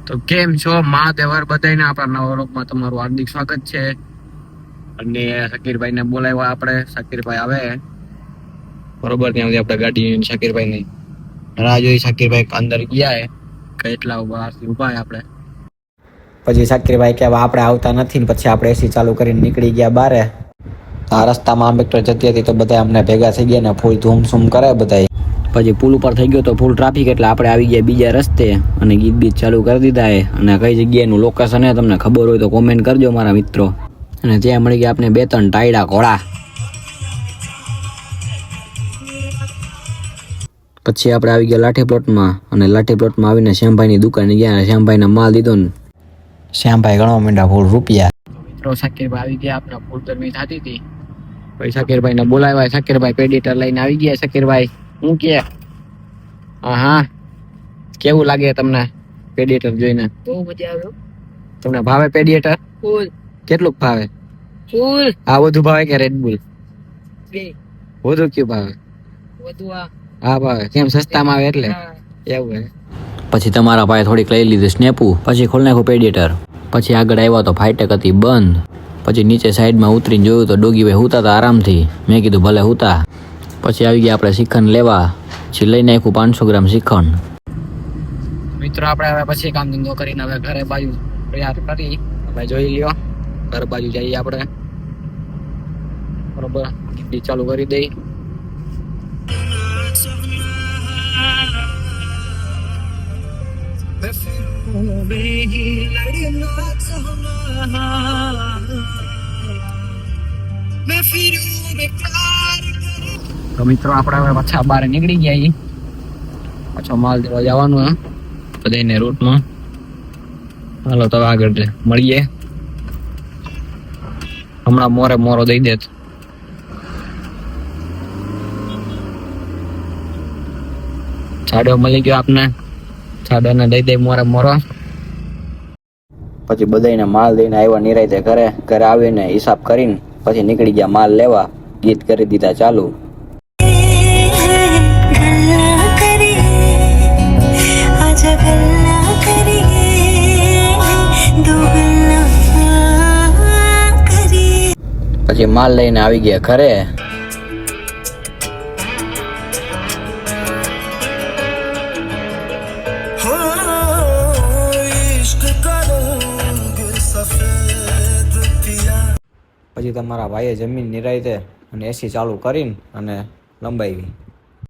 તો કેમ છો મહાદેવર બધાને આપણા નવા વ્લોગમાં તમારું હાર્દિક સ્વાગત છે। અને શકીરભાઈ ને બોલાવ્યા આપણે, શકીરભાઈ આવે બરોબર ત્યાં સુધી આપણે ગાડી શકીરભાઈ ની રાહ જોઈ। શકીરભાઈ અંદર ગયા કેટલા ઉભા આપણે, પછી શકીરભાઈ કે આપણે આવતા નથી ને પછી આપણે એસી ચાલુ કરીને નીકળી ગયા બારે। આ રસ્તામાં આંબેડકર જતી હતી તો બધા અમને ભેગા થઈ ગયા ને ફૂલ ધૂમસૂમ કરે બધા। પછી પુલ ઉપર થઈ ગયો તો ફૂલ ટ્રાફિક એટલે આપણે આવી ગયા બીજા રસ્તે અને ગીત બીત ચાલુ કરી દીધા છે। અને કઈ જગ્યાનું લોકેશન છે તમને ખબર હોય તો કોમેન્ટ કરજો મારા મિત્રો। અને ત્યાં મળી ગયા આપણે 2-3 ટાયડા ઘોડા। પછી આપણે આવી ગયા લાઠી પ્લોટમાં અને લાઠી પ્લોટમાં આવીને શ્યામભાઈની દુકાને ગયા અને શ્યામભાઈને માલ દીધો ને શ્યામભાઈ ગણવા માંડ્યા ફૂલ રૂપિયા। મિત્રો શકીરભાઈ આવી ગયા, આપણા ફૂલ ગરમી થતી હતી પછી શકીરભાઈ ને બોલાવ્યા। શકીરભાઈ પેડિટર લઈને આવી ગયા। શકીરભાઈ હું કે હા કેવું લાગે તમને પેડિટર જોઈને? બહુ મજા આવ્યો। તમને ભાવે પેડિટર? ફૂલ। કેટલું ભાવે? ફૂલ। આ બધું ભાવે કે રેડબુલ? બે વધુ કયું ભાવે? વધુ આ હા ભાવે, કેમ સસ્તામાં આવે એટલે હા। એવું હે। પછી તમારા ભાઈ થોડીક લઈ લીધી સ્નેપુ, પછી ખોલી નાખ્યું પેડિટર। પછી આગળ આવ્યા તો ફાઈટેક હતી બંધ। પછી નીચે સાઈડમાં ઉતરીને જોયું તો ડોગીભાઈ હુતા હતા આરામથી। મેં કીધું ભલે હુતા। પછી આવી ગયા આપણે શ્રીખંડ લેવા, પછી લઈ નાખ્યું 500 ગ્રામ શ્રીખંડ। મિત્રો આપણે હવે પછી કામ ધંધો કરીને હવે ઘરે બાજુ તૈયાર કરી હવે જોઈ લ્યો ઘર બાજુ જઈએ આપણે બરોબર। ગીત ચાલુ કરી દઈ। તો મિત્રો આપણે હવે પાછા બહાર નીકળી ગયા, પાછો માલ દેવા જવાનું હે બધાને રૂટમાં। હાલો તો આગળ મળીએ, હમણાં મોરો દઈ દેત। છાડો મળી ગયો આપને, છાડોને દઈ દઈ મોરો। પછી બધાને માલ દઈને આવ્યા નિરાયતે ઘરે। ઘરે આવીને હિસાબ કરીને પછી નીકળી ગયા માલ લેવા। ગીત કરી દીધા ચાલુ। પછી માલ લઈને આવી ગયા ઘરે। પછી તમારા ભાઈએ જમીન નિરાયતે અને એસી ચાલુ કરીને અને લંબાવી।